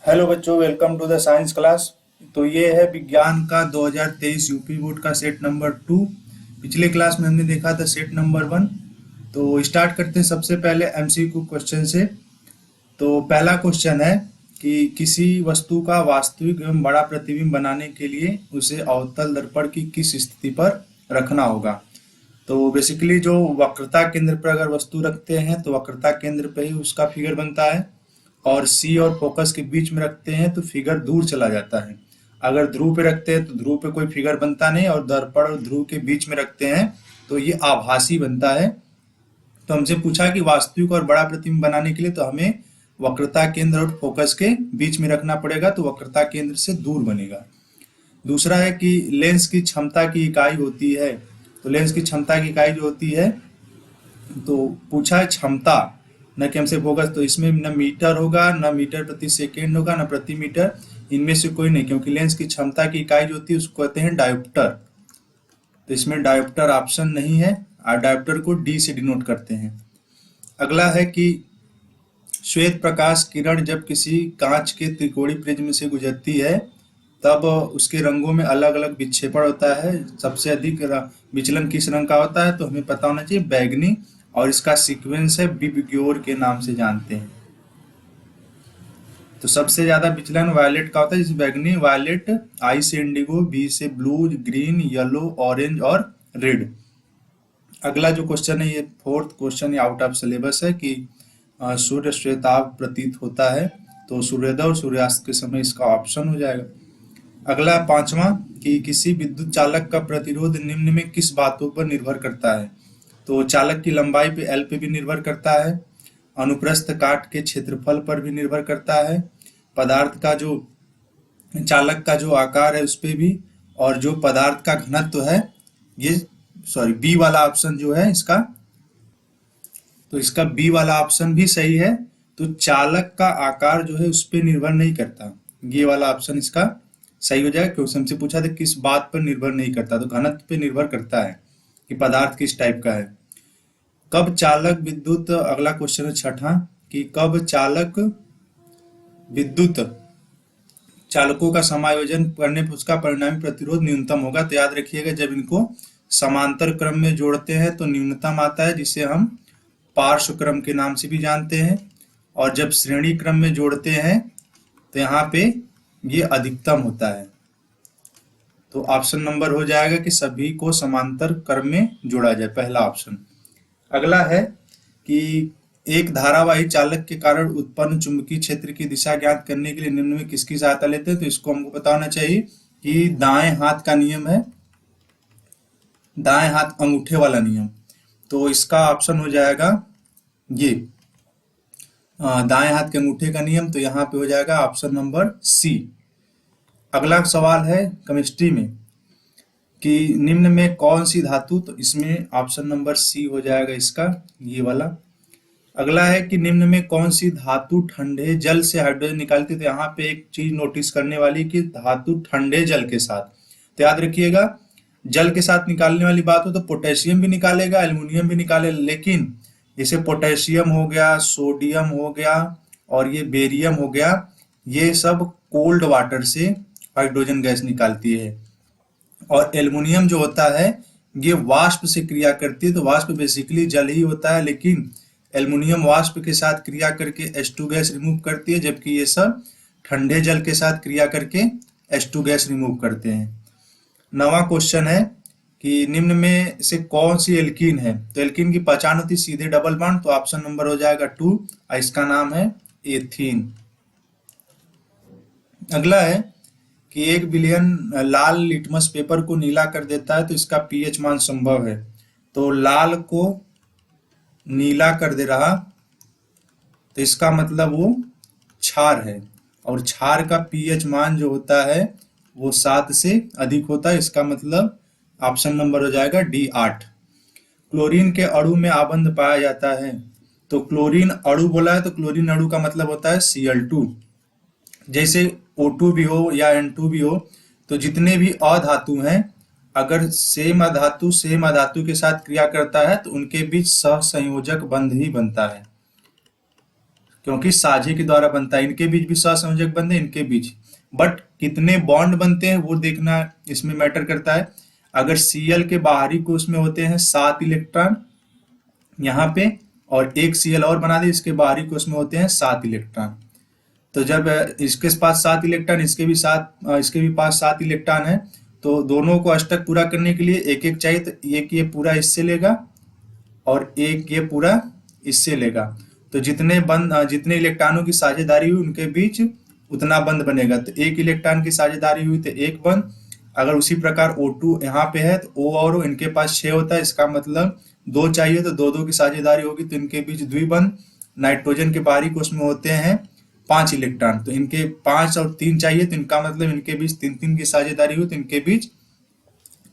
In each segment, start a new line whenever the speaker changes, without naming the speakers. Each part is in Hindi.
हेलो बच्चों, welcome to the science class. तो ये है विज्ञान का 2023 यूपी बोर्ड का सेट नंबर 2। पिछले क्लास में हमने देखा था सेट नंबर 1। तो स्टार्ट करते हैं सबसे पहले एमसीक्यू क्वेश्चन से। तो पहला क्वेश्चन है कि किसी वस्तु का वास्तविक एवं बड़ा प्रतिबिंब बनाने के लिए उसे अवतल दर्पण की किस स्थिति पर रखना होगा। तो बेसिकली जो वक्रता केंद्र पर अगर वस्तु रखते हैं तो वक्रता केंद्र पे ही उसका फिगर बनता है, और सी और फोकस के बीच में रखते हैं तो फिगर दूर चला जाता है। अगर ध्रुव पे रखते हैं तो ध्रुव पे कोई फिगर बनता नहीं, और दर्पण और ध्रुव के बीच में रखते हैं तो ये आभासी बनता है। तो हमसे पूछा कि वास्तविक और बड़ा प्रतिबिंब बनाने के लिए तो हमें वक्रता केंद्र और फोकस के बीच में रखना पड़ेगा, तो वक्रता केंद्र से दूर बनेगा। दूसरा है कि लेंस की क्षमता की इकाई होती है। तो लेंस की क्षमता की इकाई जो होती है, तो पूछा है क्षमता, न कि हमसे फोकस। तो इसमें न मीटर होगा, न मीटर प्रति सेकेंड होगा, न प्रति मीटर, इनमें से कोई नहीं, क्योंकि लेंस की क्षमता की इकाई जो होती है उसको कहते हैं डायोप्टर। तो इसमें डायोप्टर ऑप्शन नहीं है, और डायोप्टर को डी से डिनोट करते हैं। अगला है कि श्वेत प्रकाश किरण जब किसी कांच के त्रिकोणीय प्रिज्म से गुजरती है तब उसके रंगों में अलग अलग विक्षेपण होता है। सबसे अधिक विचलन किस रंग का होता है, तो हमें पता होना चाहिए बैगनी, और इसका सीक्वेंस है विबग्योर के नाम से जानते हैं। तो सबसे ज्यादा विचलन वायलेट का होता है, जैसे बैगनी, वायलेट, आई से इंडिगो, बी से ब्लू, ग्रीन, येलो, ऑरेंज और रेड। अगला जो क्वेश्चन है, ये fourth question, out of syllabus है कि सूर्य श्वेताभ प्रतीत होता है। तो सूर्योदय और सूर्यास्त के समय इसका ऑप्शन हो जाएगा। अगला पांचवा कि किसी विद्युत चालक का प्रतिरोध निम्न में किस बातों पर निर्भर करता है। तो चालक की लंबाई पे एल पे भी निर्भर करता है, अनुप्रस्थ काट के क्षेत्रफल पर भी निर्भर करता है, पदार्थ का जो चालक का जो आकार है उस पे भी, और जो पदार्थ का घनत्व है, ये बी वाला ऑप्शन जो है इसका, तो इसका बी वाला ऑप्शन भी सही है। तो चालक का आकार जो है उस पर निर्भर नहीं करता, ये वाला ऑप्शन इसका सही हो जाएगा। क्वेश्चन हमसे पूछा था किस बात पर निर्भर नहीं करता, तो घनत्व पे निर्भर करता है कि पदार्थ किस टाइप का है। कब चालक विद्युत, अगला क्वेश्चन है छठा, कि कब चालक विद्युत चालकों का समायोजन करने पर उसका परिणामी प्रतिरोध न्यूनतम होगा। तो याद रखिएगा, जब इनको समांतर क्रम में जोड़ते हैं तो न्यूनतम आता है, जिसे हम पार्श्व क्रम के नाम से भी जानते हैं, और जब श्रेणी क्रम में जोड़ते हैं तो यहाँ पे ये अधिकतम होता है। तो ऑप्शन नंबर हो जाएगा कि सभी को समांतर क्रम में जोड़ा जाए, पहला ऑप्शन। अगला है कि एक धारावाही चालक के कारण उत्पन्न चुंबकीय क्षेत्र की दिशा ज्ञात करने के लिए निम्न में किसकी सहायता लेते हैं। तो इसको हमको पता होना चाहिए कि दाएं हाथ का नियम है, दाएं हाथ अंगूठे वाला नियम। तो इसका ऑप्शन हो जाएगा ये दाएं हाथ के अंगूठे का नियम। तो यहाँ पे हो जाएगा ऑप्शन नंबर सी। अगला सवाल है केमिस्ट्री में कि निम्न में कौन सी धातु, तो इसमें ऑप्शन नंबर सी हो जाएगा इसका, ये वाला। अगला है कि निम्न में कौन सी धातु ठंडे जल से हाइड्रोजन निकालती है। तो यहाँ पे एक चीज नोटिस करने वाली कि धातु ठंडे जल के साथ, तो याद रखिएगा जल के साथ निकालने वाली बात हो तो पोटेशियम भी निकालेगा, एल्युमिनियम भी निकालेगा, लेकिन जैसे पोटेशियम हो गया, सोडियम हो गया, और ये बेरियम हो गया, ये सब कोल्ड वाटर से हाइड्रोजन गैस निकालती है। और एल्युमिनियम जो होता है ये वाष्प से क्रिया करती है। तो वाष्प बेसिकली जल ही होता है, लेकिन एल्युमिनियम वाष्प के साथ क्रिया करके H2 गैस रिमूव करती है, जबकि ये सब ठंडे जल के साथ क्रिया करके H2 गैस रिमूव करते हैं। नवा क्वेश्चन है कि निम्न में से कौन सी एल्कीन है। तो एल्कीन की पहचान होती है सीधे डबल बॉन्ड। तो ऑप्शन नंबर हो जाएगा 2, इसका नाम है एथीन। अगला है कि 1 बिलियन लाल लिटमस पेपर को नीला कर देता है, तो इसका पीएच मान संभव है। तो लाल को नीला कर दे रहा, तो इसका मतलब वो क्षार है, और क्षार का पीएच मान जो होता है वो 7 से अधिक होता है। इसका मतलब ऑप्शन नंबर हो जाएगा डी 8। क्लोरीन के अणु में आबंध पाया जाता है। तो क्लोरीन अणु बोला है, तो क्लोरीन अणु का मतलब होता है Cl2। जैसे O2 भी हो या N2 भी हो, तो जितने भी अधातु हैं, अगर सेम अधातु के साथ क्रिया करता है तो उनके बीच सहसंयोजक बंध ही बनता है। क्योंकि साझे के द्वारा बनता है, इनके बीच भी सहसंयोजक बंधे, इनके बीच, बट कितने बॉन्ड बनते हैं वो देखना इसमें मैटर करता है। अगर Cl के बाहरी कोष में होते हैं 7 इलेक्ट्रॉन यहाँ पे, और एक Cl और बना दे, इसके बाहरी कोष में होते हैं 7 इलेक्ट्रॉन। तो जब इसके पास 7 इलेक्ट्रॉन, इसके भी पास 7 इलेक्ट्रॉन है, तो दोनों को अष्टक पूरा करने के लिए एक एक चाहिए, तो एक ये पूरा इससे लेगा और एक ये पूरा इससे लेगा। तो जितने इलेक्ट्रॉनों की साझेदारी हुई उनके बीच उतना बंध बनेगा। तो एक इलेक्ट्रॉन की साझेदारी हुई तो एक बंध। अगर उसी प्रकार O2 यहाँ पे है तो O और O इनके पास 6 होता है, इसका मतलब 2 चाहिए, तो 2 की साझेदारी होगी, तो इनके बीच द्विबंध। नाइट्रोजन के बाहरी कोष में होते हैं 5 इलेक्ट्रॉन, तो इनके 5 और 3 चाहिए, तो इनका मतलब इनके बीच 3 की साझेदारी हुई, तो इनके बीच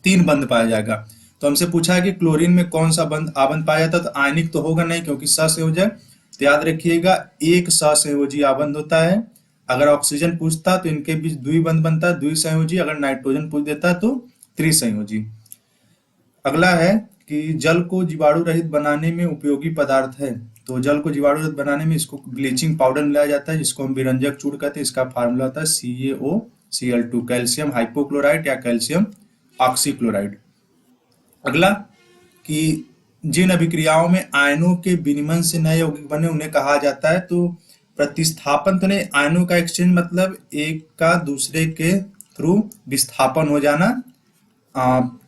3 बंध पाया जाएगा। तो हमसे पूछा है कि क्लोरीन में कौन सा बंध आबंध पाया जाता है, तो आयनिक तो होगा नहीं क्योंकि सहसंयोजक। तो याद रखिएगा एक सहसंयोजी आबंध होता है। अगर ऑक्सीजन पूछता तो इनके बीच द्विबंध बनता है, द्विसंयोजी। अगर नाइट्रोजन पूछ देता तो त्रिसंयोजी। अगला है कि जल को जीवाणु रहित बनाने में उपयोगी पदार्थ है। तो जल को जीवाणु रहित बनाने में इसको ब्लीचिंग पाउडर मिलाया जाता है, जिसको हम विरंजक चूर्ण कहते हैं। इसका फार्मूला होता है CaOCl2, कैल्शियम हाइपोक्लोराइड या कैल्शियम ऑक्सीक्लोराइड। अगला कि जिन अभिक्रियाओं में आयनों के विनिमय से नए यौगिक बने उन्हें कहा जाता है। तो प्रतिस्थापन तो नहीं, आयनों का एक्सचेंज मतलब एक का दूसरे के थ्रू विस्थापन हो जाना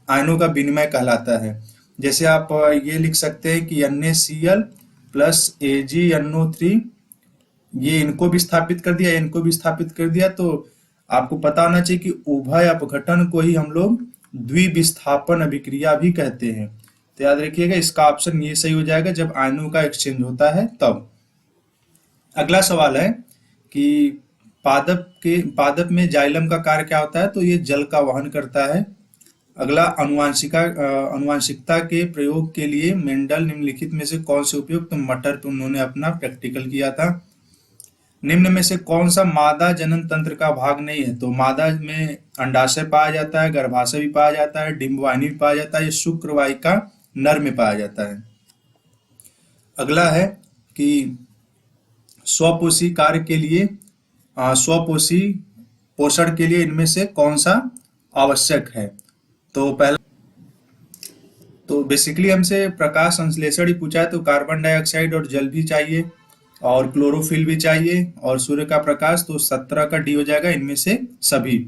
आयनों का विनिमय कहलाता है। जैसे आप ये लिख सकते हैं कि NaCl प्लस AgNO3, ये इनको विस्थापित कर दिया, इनको विस्थापित कर दिया। तो आपको पता होना चाहिए कि उभय अपघटन को ही हम लोग द्विविस्थापन अभिक्रिया भी कहते हैं। तो याद रखिएगा इसका ऑप्शन ये सही हो जाएगा, जब आयनों का एक्सचेंज होता है तब। अगला सवाल है कि पादप में जाइलम का कार्य क्या होता है। तो ये जल का वहन करता है। अगला अनुवांशिकता के प्रयोग के लिए मेंडल निम्नलिखित में से कौन से उपयुक्त मटर पर उन्होंने अपना प्रैक्टिकल किया था। निम्न में से कौन सा मादा जनन तंत्र का भाग नहीं है। तो मादा में अंडाशय पाया जाता है, गर्भाशय भी पाया जाता है, डिंबवाहिनी भी पाया जाता है, ये शुक्रवाहिका नर में पाया जाता है। अगला है कि स्वपोषी कार्य के लिए स्वपोषी पोषण के लिए इनमें से कौन सा आवश्यक है। तो पहला तो बेसिकली हमसे प्रकाश संश्लेषण ही पूछा है। तो कार्बन डाइऑक्साइड और जल भी चाहिए, और क्लोरोफिल भी चाहिए, और सूर्य का प्रकाश। तो 17 का डी हो जाएगा इनमें से सभी।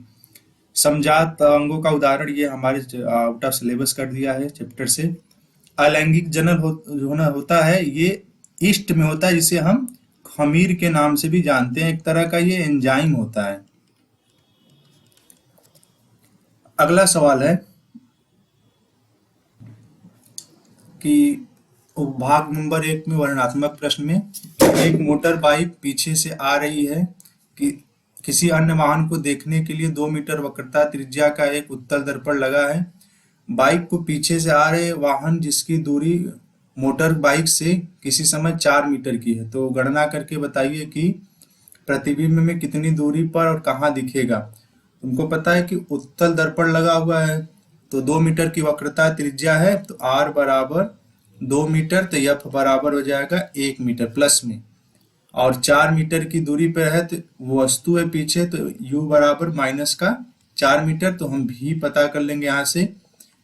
समजात अंगों का उदाहरण ये हमारे आउट ऑफ सिलेबस कर दिया है चैप्टर से। अलैंगिक जनन होता है, ये ईस्ट में होता है, जिसे हम खमीर के नाम से भी जानते हैं। एक तरह का ये एंजाइम होता है। अगला सवाल है कि भाग नंबर 1 में वर्णनात्मक प्रश्न में एक मोटर बाइक पीछे से आ रही है कि किसी अन्य वाहन को देखने के लिए 2 मीटर वक्रता त्रिज्या का एक उत्तल दर्पण लगा है। बाइक को पीछे से आ रहे वाहन जिसकी दूरी मोटर बाइक से किसी समय 4 मीटर की है। तो गणना करके बताइए कि प्रतिबिंब में कितनी दूरी पर और कहाँ दिखेगा। तुमको पता है कि उत्तल दर्पण लगा हुआ है, तो 2 मीटर की वक्रता त्रिज्या है, तो R बराबर 2 मीटर, तो F बराबर हो जाएगा 1 मीटर प्लस में। और 4 मीटर की दूरी पर है तो वस्तु है पीछे, तो U बराबर माइनस का 4 मीटर। तो हम भी पता कर लेंगे यहाँ से।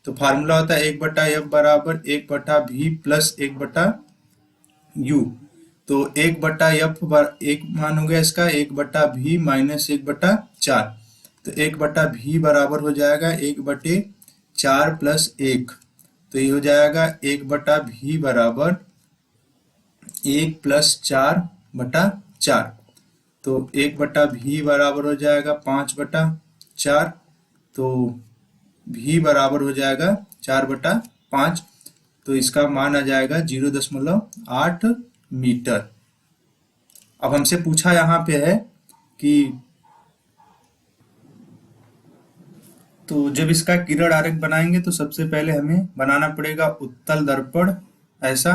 तो फार्मूला होता है 1/F बराबर 1/V प्लस 1/U। तो 1/F एक मान हो गया इसका, 1/V माइनस 1/4। तो 1/V बराबर हो जाएगा 1/4 प्लस 1। तो ये हो जाएगा 1/V बराबर 1 प्लस 4/4। तो 1/V बराबर हो जाएगा 5/4। तो V बराबर हो जाएगा 4/5। तो इसका मान आ जाएगा 0.8 मीटर। अब हमसे पूछा यहाँ पे है कि तो जब इसका किरण आरेख बनाएंगे तो सबसे पहले हमें बनाना पड़ेगा उत्तल दर्पण ऐसा,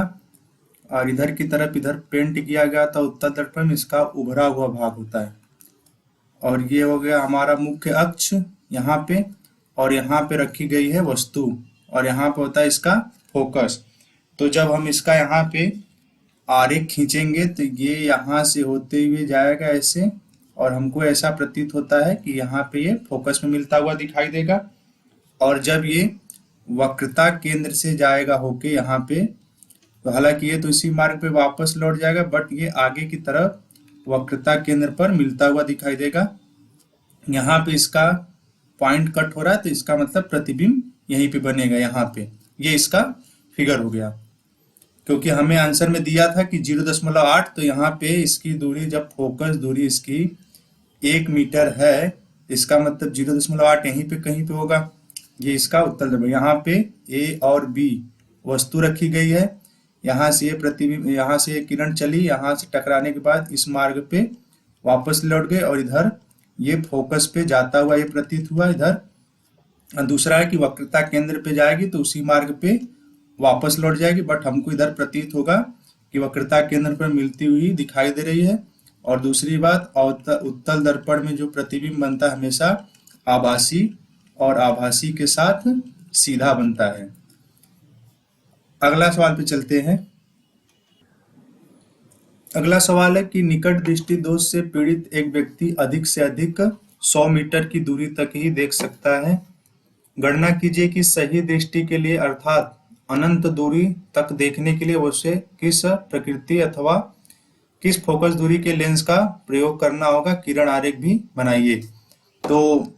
और इधर की तरफ इधर पेंट किया गया था उत्तल दर्पण में, इसका उभरा हुआ भाग होता है। और ये हो गया हमारा मुख्य अक्ष यहाँ पे, और यहाँ पे रखी गई है वस्तु, और यहाँ पे होता है इसका फोकस। तो जब हम इसका यहाँ पे आरेख खींचेंगे तो ये यहाँ से होते हुए जाएगा ऐसे, और हमको ऐसा प्रतीत होता है कि यहाँ पे ये फोकस में मिलता हुआ दिखाई देगा। और जब ये वक्रता केंद्र से जाएगा होके यहाँ पे, तो हालांकि ये तो इसी मार्ग पे वापस लौट जाएगा, बट ये आगे की तरफ वक्रता केंद्र पर मिलता हुआ दिखाई देगा। यहाँ पे इसका पॉइंट कट हो रहा है, तो इसका मतलब प्रतिबिंब यहीं पे बनेगा यहाँ पे। ये इसका फिगर हो गया, क्योंकि हमें आंसर में दिया था कि 0.8, तो यहाँ पे इसकी दूरी, जब फोकस दूरी इसकी 1 मीटर है, इसका मतलब 0.8 यहीं पे कहीं पे होगा। ये इसका उत्तर देगा। यहाँ पे ए और बी वस्तु रखी गई है, यहाँ से ये प्रतिबिंब, यहाँ से ये किरण चली, यहाँ से टकराने के बाद इस मार्ग पे वापस लौट गए, और इधर ये फोकस पे जाता हुआ ये प्रतीत हुआ इधर। दूसरा है कि वक्रता केंद्र पे जाएगी तो उसी मार्ग पे वापस लौट जाएगी, बट हमको इधर प्रतीत होगा कि वक्रता केंद्र पर मिलती हुई दिखाई दे रही है। और दूसरी बात, उत्तल दर्पण में जो प्रतिबिंब बनता है हमेशा आभासी और आभासी के साथ सीधा बनता है। अगला सवाल पे चलते हैं। अगला सवाल है कि निकट दृष्टि दोष से पीड़ित एक व्यक्ति अधिक से अधिक 100 मीटर की दूरी तक ही देख सकता है। गणना कीजिए कि सही दृष्टि के लिए अर्थात अनंत दूरी तक देखने के लिए उसे किस प्रकृति अथवा किस फोकस दूरी के लेंस का प्रयोग करना होगा। किरण आरेख भी बनाइए। तो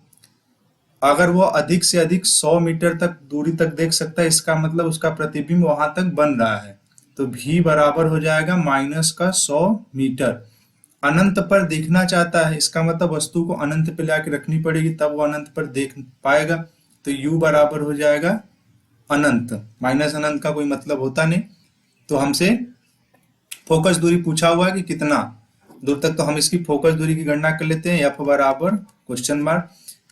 अगर वो अधिक से अधिक 100 मीटर तक दूरी तक देख सकता है, इसका मतलब उसका प्रतिबिंब वहां तक बन रहा है, तो v बराबर हो जाएगा माइनस का 100 मीटर। अनंत पर देखना चाहता है, इसका मतलब वस्तु को अनंत पे लाके रखनी पड़ेगी, तब वो अनंत पर देख पाएगा। तो u बराबर हो जाएगा अनंत, माइनस अनंत का कोई मतलब होता नहीं। तो हमसे फोकस दूरी पूछा हुआ है कि कितना दूर तक, तो हम इसकी फोकस दूरी की गणना कर लेते हैं। f बराबर क्वेश्चन मार्क,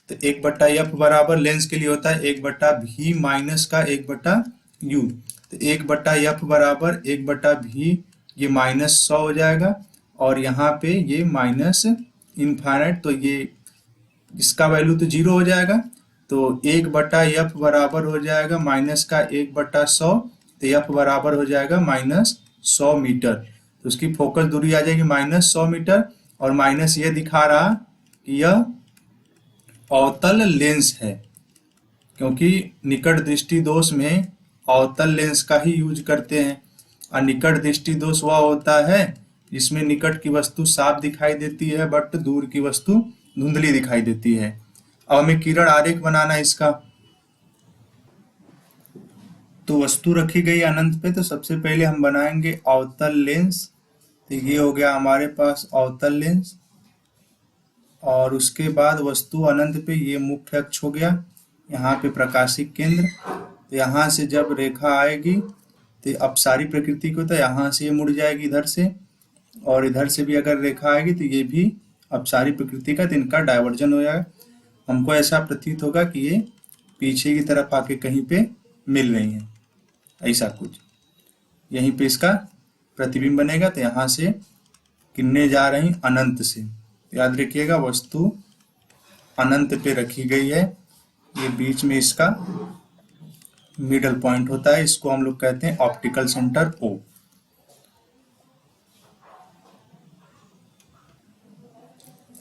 तो 1/f बराबर लेंस के लिए होता है 1/v माइनस का 1/u। तो 1/f बराबर 1/v, ये -100 हो जाएगा, और यहाँ पे ये माइनस इनफाइनाइट, तो ये इसका वैल्यू तो 0 हो जाएगा। तो 1/f बराबर हो जाएगा माइनस का 1/100, तो f बराबर हो जाएगा -100 मीटर। तो उसकी फोकस दूरी आ जाएगी -100 मीटर, और माइनस ये दिखा रहा कि यह अवतल लेंस है, क्योंकि निकट दृष्टि दोष में अवतल लेंस का ही यूज करते हैं। और निकट दृष्टि दोष वह होता है जिसमें निकट की वस्तु साफ दिखाई देती है, बट दूर की वस्तु धुंधली दिखाई देती है। अब हमें किरण आरेख बनाना है इसका। तो वस्तु रखी गई अनंत पे, तो सबसे पहले हम बनाएंगे अवतल लेंस। तो ये हो गया हमारे पास अवतल लेंस, और उसके बाद वस्तु अनंत पे ये मुख्य अक्ष हो गया, यहाँ पे प्रकाशिक केंद्र। तो यहाँ से जब रेखा आएगी तो अपसारी प्रकृति को, तो यहाँ से ये मुड़ जाएगी इधर से, और इधर से भी अगर रेखा आएगी तो ये भी अपसारी प्रकृति का, तो इनका डायवर्जन हो जाएगा। हमको ऐसा प्रतीत होगा कि ये पीछे की तरफ आके कहीं पे मिल रही है, ऐसा कुछ। यहीं पे इसका प्रतिबिंब बनेगा, तो यहाँ से किरणें जा रही अनंत से। याद रखिएगा वस्तु अनंत पे रखी गई है, ये बीच में इसका मिडल पॉइंट होता है, इसको हम लोग कहते हैं ऑप्टिकल सेंटर O।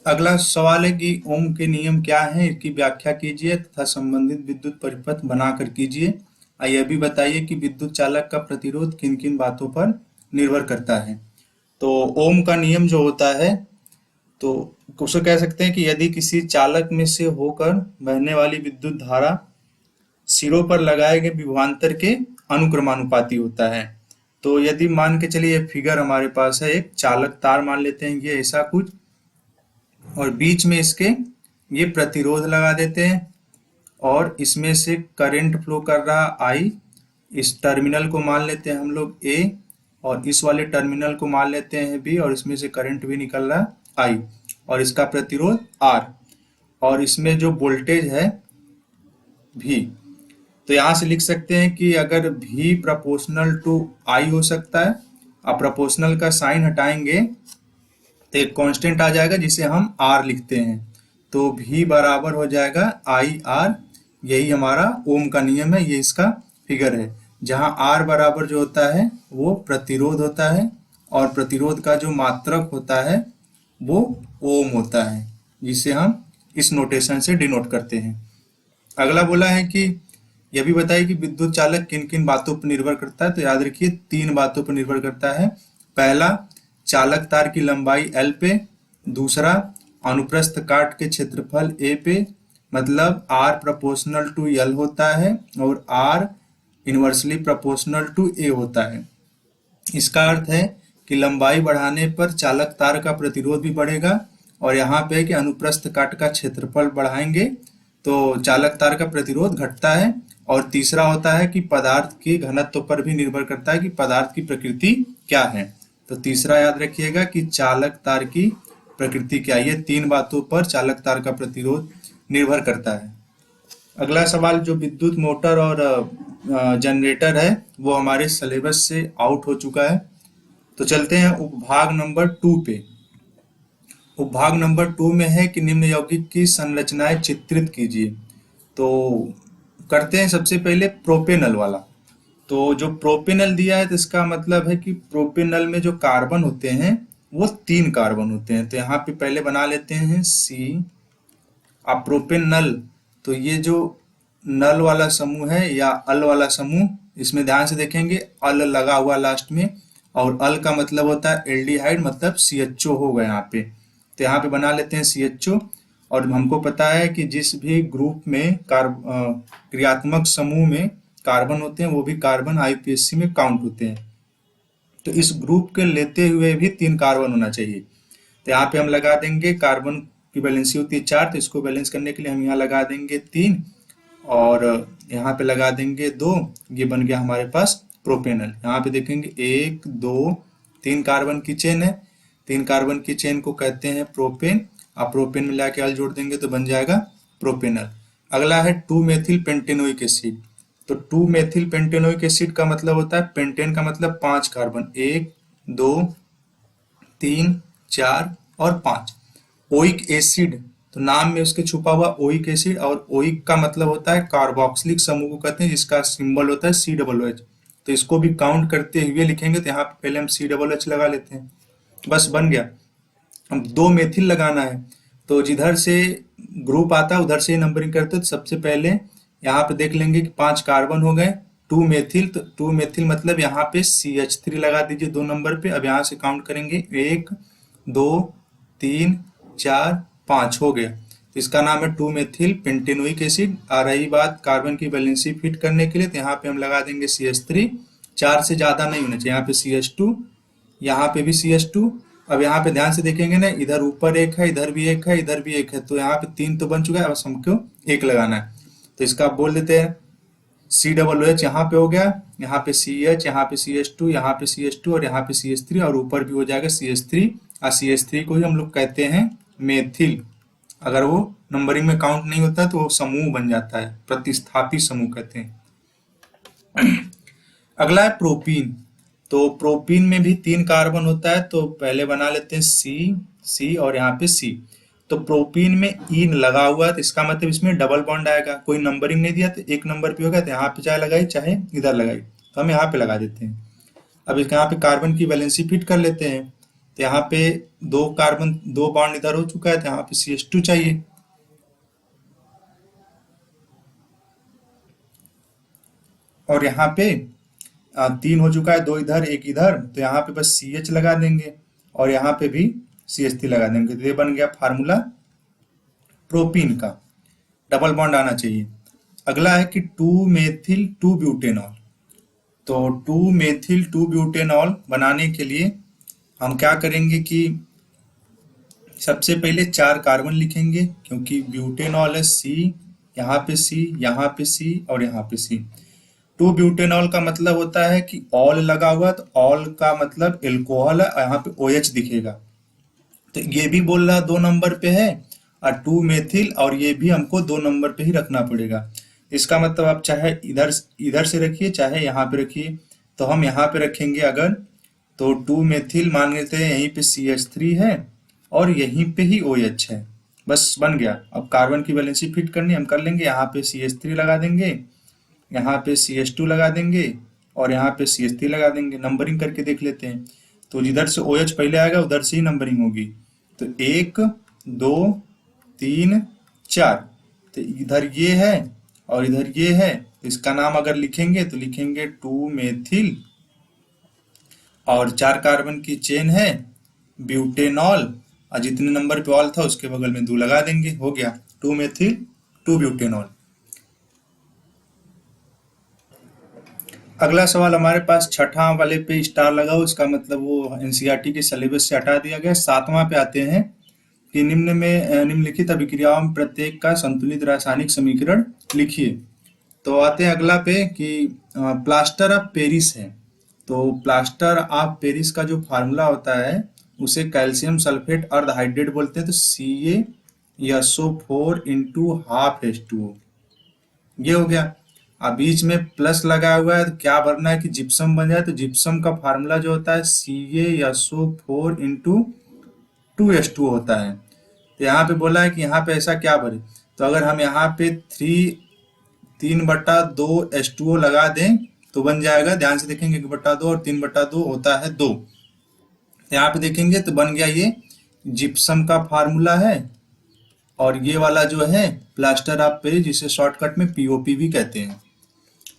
अगला सवाल है कि ओम के नियम क्या है, इसकी व्याख्या कीजिए तथा संबंधित विद्युत परिपथ बनाकर कीजिए। यह भी बताइए कि विद्युत चालक का प्रतिरोध किन किन बातों पर निर्भर करता है। तो ओम का नियम जो होता है, तो उसे कह सकते हैं कि यदि किसी चालक में से होकर बहने वाली विद्युत धारा सिरों पर लगाए गए विभवांतर के अनुक्रमानुपाती होता है। तो यदि मान के चलिए फिगर हमारे पास है, एक चालक तार मान लेते हैं ये ऐसा कुछ, और बीच में इसके ये प्रतिरोध लगा देते हैं, और इसमें से करंट फ्लो कर रहा I। इस टर्मिनल को मान लेते हैं हम लोग A, और इस वाले टर्मिनल को मान लेते हैं B, और इसमें से करंट भी निकल रहा I, और इसका प्रतिरोध R, और इसमें जो वोल्टेज है V। तो यहाँ से लिख सकते हैं कि अगर V प्रोपोर्शनल टू I हो सकता है, अब प्रोपोर्शनल का साइन हटाएंगे तो एक कांस्टेंट आ जाएगा जिसे हम R लिखते हैं। तो V बराबर हो जाएगा IR। यही हमारा ओम का नियम है, ये इसका फिगर है, जहाँ R बराबर जो होता है वो प्रतिरोध होता है, और प्रतिरोध का जो मात्रक होता है वो ओम होता है, जिसे हम इस नोटेशन से डिनोट करते हैं। अगला बोला है कि यह भी बताइए कि विद्युत चालक किन किन बातों पर निर्भर करता है। तो याद रखिए 3 बातों पर निर्भर करता है। पहला, चालक तार की लंबाई L पे। दूसरा, अनुप्रस्थ काट के क्षेत्रफल A पे, मतलब R प्रोपोर्शनल टू L होता है और R inversely proportional to A होता है। इसका अर्थ है कि लंबाई बढ़ाने पर चालक तार का प्रतिरोध भी बढ़ेगा, और यहाँ पे कि अनुप्रस्थ काट का क्षेत्रफल बढ़ाएंगे तो चालक तार का प्रतिरोध घटता है। और तीसरा होता है कि पदार्थ के घनत्व पर भी निर्भर करता है कि पदार्थ की प्रकृति क्या है। तो तीसरा याद रखिएगा कि चालक तार की प्रकृति क्या है। ये 3 बातों पर चालक तार का प्रतिरोध निर्भर करता है। अगला सवाल जो विद्युत मोटर और जनरेटर है वो हमारे सिलेबस से आउट हो चुका है। तो चलते हैं उपभाग नंबर 2 पे। उपभाग नंबर 2 में है कि निम्न यौगिक की संरचनाएं चित्रित कीजिए। तो करते हैं सबसे पहले प्रोपेनल वाला। तो जो प्रोपेनल दिया है तो इसका मतलब है कि प्रोपेनल में जो कार्बन होते हैं वो 3 कार्बन होते हैं। तो यहाँ पे पहले बना लेते हैं सी। अब प्रोपेनल, तो ये जो नल वाला समूह है या अल वाला समूह, इसमें ध्यान से देखेंगे अल लगा हुआ लास्ट में, और अल का मतलब होता है एल्डिहाइड, मतलब CHO होगा यहाँ पे। तो यहाँ पे बना लेते हैं CHO। और हमको पता है कि जिस भी ग्रुप में क्रियात्मक समूह में कार्बन होते हैं वो भी कार्बन IUPAC में काउंट होते हैं। तो इस ग्रुप के लेते हुए भी 3 कार्बन होना चाहिए। तो यहाँ पे हम लगा देंगे, कार्बन की वैलेंसी होती है 4, तो इसको बैलेंस करने के लिए हम यहाँ लगा देंगे 3 और यहाँ पे लगा देंगे 2। ये बन गया हमारे पास प्रोपेनल। यहाँ पे देखेंगे 1 2 3 कार्बन की चेन है। 3 कार्बन की चेन को कहते हैं प्रोपेन। आप प्रोपेन में लाके अल जोड़ देंगे तो बन जाएगा प्रोपेनल। अगला है 2 मेथिल पेंटेनोइक एसिड। तो 2 मेथिल पेंटेनोइक एसिड का मतलब होता है, पेंटेन का मतलब 5 कार्बन, 1 2 3 4 और 5। ओइक एसिड, तो नाम में उसके छुपा हुआ ओइक एसिड, और ओइक का मतलब होता है कार्बोक्सिलिक समूह को कहते हैं, जिसका सिंबल होता है COOH। तो इसको भी काउंट करते हुए लिखेंगे। तो यहाँ पे पहले हम COOH लगा लेते हैं, बस बन गया। हम 2 मेथिल लगाना है, तो जिधर से ग्रुप आता है उधर से नंबरिंग करते हैं। तो सबसे पहले यहाँ पे देख लेंगे कि 5 कार्बन हो गए, 2 मेथिल। तो 2 मेथिल मतलब यहाँ पे CH3 लगा दीजिए 2 नंबर पे। अब यहाँ से काउंट करेंगे 1 2 3 4 5 हो गया। तो इसका नाम है 2 मेथिल पेंटेनोइक एसिड। आ रही बात कार्बन की वैलेंसी फिट करने के लिए, तो यहाँ पे हम लगा देंगे CH3। 4 से ज्यादा नहीं होना चाहिए। यहाँ पे CH2, यहाँ पे भी CH2। अब यहाँ पे ध्यान से देखेंगे ना, इधर ऊपर 1 है, इधर भी 1 है, इधर भी 1 है, तो यहाँ पे 3 तो बन चुका है, बस हमको 1 लगाना है। तो इसका आप बोल देते हैं COOH। यहाँ पे हो गया, यहाँ पे CH, यहाँ पे CH2, यहाँ पे CH2 और यहाँ पे CH3, और ऊपर भी हो जाएगा CH3। और CH3 को ही हम लोग कहते हैं मेथिल। अगर वो नंबरिंग में काउंट नहीं होता तो वो समूह बन जाता है, प्रतिस्थापी समूह कहते हैं। अगला है प्रोपीन। तो प्रोपीन में भी 3 कार्बन होता है। तो पहले बना लेते हैं C और यहाँ पे C। तो प्रोपीन में इन लगा हुआ है, तो इसका मतलब इसमें डबल बॉन्ड आएगा। कोई नंबरिंग नहीं दिया तो 1 नंबर पे होगा, तो यहाँ पे चाहे लगाई चाहे इधर लगाई, तो हम यहाँ पे लगा देते हैं। अब इसका यहाँ पे कार्बन की वैलेंसी फिट कर लेते हैं। तो यहाँ पे 2 कार्बन, 2 बॉन्ड इधर हो चुका है, तो यहाँ पे CH2 चाहिए। और यहाँ पे 3 हो चुका है, 2 इधर 1 इधर, तो यहाँ पे बस CH लगा देंगे और यहाँ पे भी CH3 लगा देंगे। तो ये बन गया फार्मूला प्रोपीन का। डबल बॉन्ड आना चाहिए। अगला है कि 2 मेथिल 2 ब्यूटेनॉल। तो 2 मेथिल 2 ब्यूटेनॉल बनाने के लिए हम क्या करेंगे कि सबसे पहले 4 कार्बन लिखेंगे, क्योंकि ब्यूटेनॉल है C, यहाँ पे C, यहाँ पे C और यहाँ पे C। 2 ब्यूटेनॉल का मतलब होता है कि ऑल लगा हुआ, तो ऑल का मतलब एल्कोहल है, यहाँ पे OH दिखेगा। तो ये भी बोल रहा 2 नंबर पे है, और 2 मेथिल, और ये भी हमको 2 नंबर पे ही रखना पड़ेगा। इसका मतलब आप चाहे इधर से रखिए चाहे यहाँ पे रखिए। तो हम यहाँ पे रखेंगे अगर, तो 2 मेथिल मान लेते हैं, यहीं पे CH3 है और यहीं पे ही OH है, बस बन गया। अब कार्बन की वैलेंसी फिट करनी हम कर लेंगे। यहाँ पे CH3 लगा देंगे, यहाँ पे CH2 लगा देंगे और यहाँ पे CH3 लगा देंगे। नंबरिंग करके देख लेते हैं। तो जिधर से OH पहले आएगा उधर से ही नंबरिंग होगी। तो 1 2 3 4, तो इधर ये है और इधर ये है, तो इसका नाम अगर लिखेंगे तो लिखेंगे 2 मेथिल, और 4 कार्बन की चेन है ब्यूटेनॉल, और जितने नंबर पे ऑल था उसके बगल में 2 लगा देंगे, हो गया 2 मेथिल 2 ब्यूटेनॉल। अगला सवाल हमारे पास छठा वाले पे स्टार लगा हो, इसका मतलब वो एनसीईआरटी के सिलेबस से हटा दिया गया। 7वां पे आते हैं कि निम्नलिखित अभिक्रियाओं में प्रत्येक का संतुलित रासायनिक समीकरण लिखिए। तो आते हैं अगला पे कि प्लास्टर ऑफ पेरिस है। तो प्लास्टर ऑफ पेरिस का जो फार्मूला होता है उसे कैल्शियम सल्फेट अर्धहाइड्रेट बोलते हैं, तो CaSO4 इंटू हाफ H2O, ये हो गया। अब बीच में प्लस लगा हुआ है तो क्या भरना है कि जिप्सम बन जाए, तो जिप्सम का फार्मूला जो होता है CaSO4 इंटू 2H2O होता है। तो यहाँ पे बोला है कि यहाँ पे ऐसा क्या भरे, तो अगर हम यहाँ पे 3/2 H2O लगा दें तो बन जाएगा, ध्यान से देखेंगे 1/2 और 3/2 होता है 2। यहाँ पे देखेंगे तो बन गया, ये जिप्सम का फार्मूला है, और ये वाला जो है प्लास्टर ऑफ पेरिस, जिसे शॉर्टकट में POP भी कहते हैं।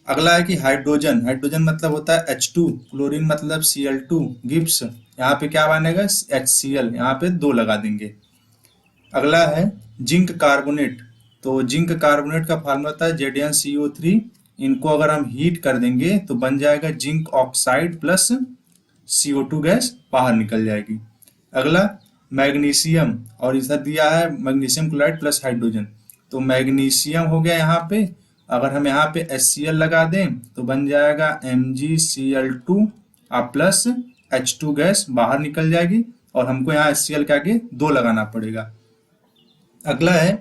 अगला है कि हाइड्रोजन, हाइड्रोजन मतलब होता है H2, क्लोरीन मतलब Cl2, गिब्स यहाँ पे क्या बनेगा HCl, यहाँ पे 2 लगा देंगे। अगला है जिंक कार्बोनेट, तो जिंक कार्बोनेट का फार्मूला होता है ZnCO3, इनको अगर हम हीट कर देंगे तो बन जाएगा zinc oxide plus CO2 gas बाहर निकल जाएगी। अगला मैग्नीशियम, और इधर दिया है मैग्नीशियम क्लोराइड प्लस हाइड्रोजन, तो मैग्नीशियम हो गया यहाँ पे, अगर हम यहाँ पे HCl लगा दें तो बन जाएगा MgCl2 प्लस H2 गैस बाहर निकल जाएगी, और हमको यहाँ HCl के आगे 2 लगाना पड़ेगा। अगला है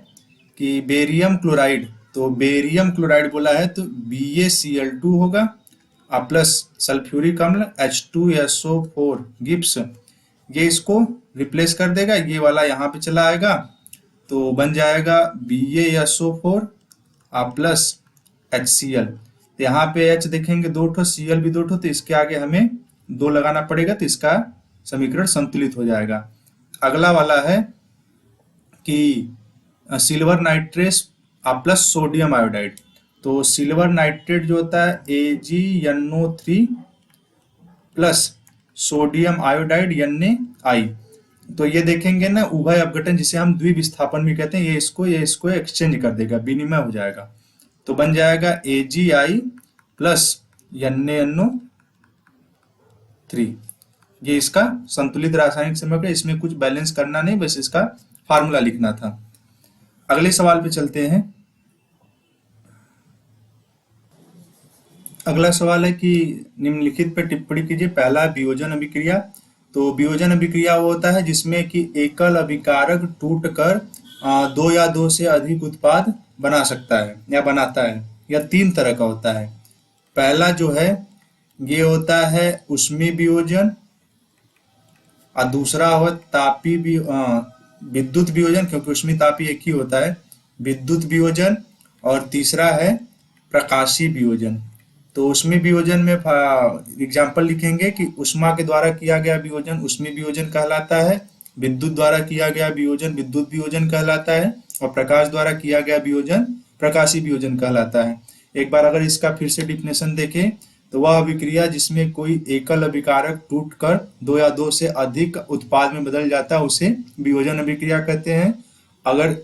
कि बेरियम क्लोराइड, तो बेरियम क्लोराइड बोला है तो BaCl2 होगा प्लस सल्फ्यूरिक अम्ल H2SO4 गिब्स, ये इसको रिप्लेस कर देगा, ये वाला यहाँ पे चला आएगा, तो बन जाएगा BaSO4 प्लस HCl। तो यहाँ पे H देखेंगे 2 ठो, Cl भी 2 ठो, तो इसके आगे हमें 2 लगाना पड़ेगा, तो इसका समीकरण संतुलित हो जाएगा। अगला वाला है कि silver nitrate plus sodium iodide, तो सिल्वर नाइट्रेट जो होता है AgNO3 plus sodium iodide Na, तो ये देखेंगे ना उभय अपघटन, जिसे हम द्विविस्थापन भी कहते हैं, ये इसको एक्सचेंज कर देगा, विनिमय हो जाएगा, तो बन जाएगा Agi प्लस NaNO3, ये इसका संतुलित रासायनिक समीकरण। इसमें कुछ बैलेंस करना नहीं, बस इसका फार्मूला लिखना था। अगले सवाल पे चलते हैं। अगला सवाल है कि निम्नलिखित पे टिप्पणी कीजिए। पहला वियोजन अभिक्रिया, तो वियोजन अभिक्रिया वो होता है जिसमें कि एकल अभिकारक टूटकर 2 या 2 से अधिक उत्पाद बना सकता है या बनाता है, या 3 तरह का होता है। पहला जो है ये होता है ऊष्मीय वियोजन, और दूसरा हो तापी विद्युत वियोजन, क्योंकि ऊष्मीय तापी एक ही होता है, विद्युत वियोजन, और तीसरा है प्रकाशीय वियोजन। तो ऊष्मीय वियोजन में एग्जाम्पल लिखेंगे कि ऊष्मा के द्वारा किया गया वियोजन ऊष्मीय वियोजन कहलाता है, विद्युत द्वारा किया गया वियोजन विद्युत वियोजन कहलाता है, और प्रकाश द्वारा किया गया वियोजन प्रकाशीय वियोजन कहलाता है। एक बार अगर इसका फिर से डिफिनेशन देखें तो वह अभिक्रिया जिसमें कोई एकल अभिकारक टूटकर 2 या 2 से अधिक उत्पाद में बदल जाता है उसे वियोजन अभिक्रिया कहते हैं। अगर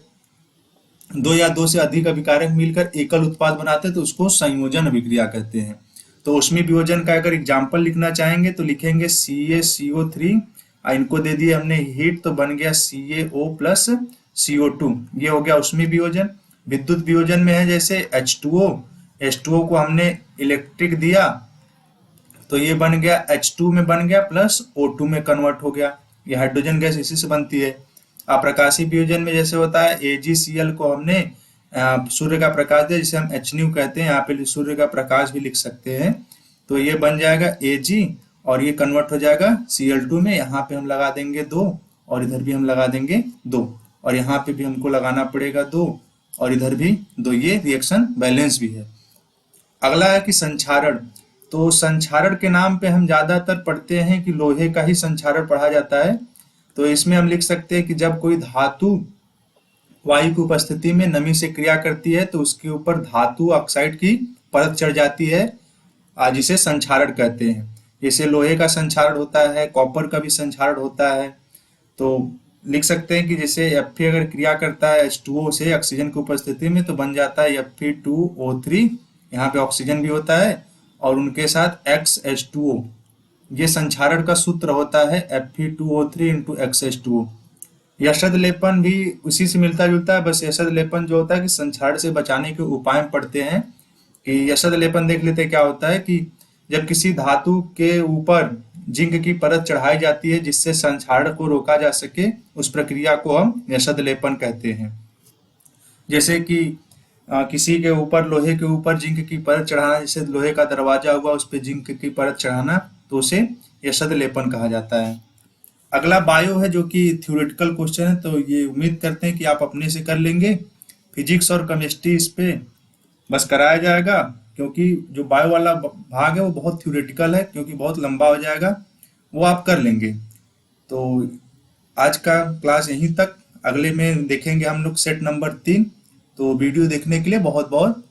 2 या 2 से अधिक अभिकारक मिलकर एकल उत्पाद बनाते हैं तो उसको संयोजन अभिक्रिया कहते हैं। तो ऊष्मीय वियोजन का अगर एग्जाम्पल लिखना चाहेंगे तो लिखेंगे CaCO3, इनको दे दिए हमने हीट तो बन गया CaO प्लस CO2, ये हो गया ऊष्मीय वियोजन। विद्युत वियोजन में है जैसे H2O को हमने इलेक्ट्रिक दिया तो ये बन गया H2 में बन गया प्लस O2 में कन्वर्ट हो गया, ये हाइड्रोजन गैस इसी से बनती है। प्रकाशीय वियोजन में जैसे होता है AgCl को हमने सूर्य का प्रकाश दिया जिसे हम HNu कहते हैं, यहाँ पे सूर्य का प्रकाश भी लिख सकते हैं, तो ये बन जाएगा Ag और ये कन्वर्ट हो जाएगा Cl2 में, यहाँ पे हम लगा देंगे 2 और इधर भी हम लगा देंगे 2 और यहाँ पे भी हमको लगाना पड़ेगा 2 और इधर भी 2, ये रिएक्शन बैलेंस भी है। अगला है कि संक्षारण, तो संक्षारण के नाम पे हम ज्यादातर पढ़ते हैं कि लोहे का ही संक्षारण पढ़ा जाता है। तो इसमें हम लिख सकते हैं कि जब कोई धातु वायु की उपस्थिति में नमी से क्रिया करती है तो उसके ऊपर धातु ऑक्साइड की परत चढ़ जाती है, जिसे संक्षारण कहते हैं। जैसे लोहे का संक्षारण होता है, कॉपर का भी संक्षारण होता है। तो लिख सकते हैं कि जैसे Fe अगर क्रिया करता है H2O से ऑक्सीजन की उपस्थिति में तो बन जाता है Fe2O3, यहाँ पे ऑक्सीजन भी होता है और उनके साथ XH2O। ये संक्षारण का सूत्र होता है Fe2O3 इंटू XH2O। यशद लेपन भी उसी से मिलता जुलता है, बस यशद लेपन जो होता है कि संक्षारण से बचाने के उपाय में पढ़ते हैं। कि यशद लेपन देख लेते हैं क्या होता है कि जब किसी धातु के ऊपर जिंक की परत चढ़ाई जाती है जिससे संक्षारण को रोका जा सके, उस प्रक्रिया को हम यशद लेपन कहते हैं। जैसे कि किसी के ऊपर लोहे के ऊपर जिंक की परत चढ़ाना, जैसे लोहे का दरवाजा हुआ उस पर जिंक की परत चढ़ाना, तो उसे यशद लेपन कहा जाता है। अगला बायो है जो कि थ्योरेटिकल क्वेश्चन है, तो ये उम्मीद करते हैं कि आप अपने से कर लेंगे। फिजिक्स और केमिस्ट्री इस पे बस कराया जाएगा, क्योंकि जो बायो वाला भाग है वो बहुत थ्योरेटिकल है, क्योंकि बहुत लंबा हो जाएगा, वो आप कर लेंगे। तो आज का क्लास यहीं तक, अगले में देखेंगे हम लोग सेट नंबर 3। तो वीडियो देखने के लिए बहुत बहुत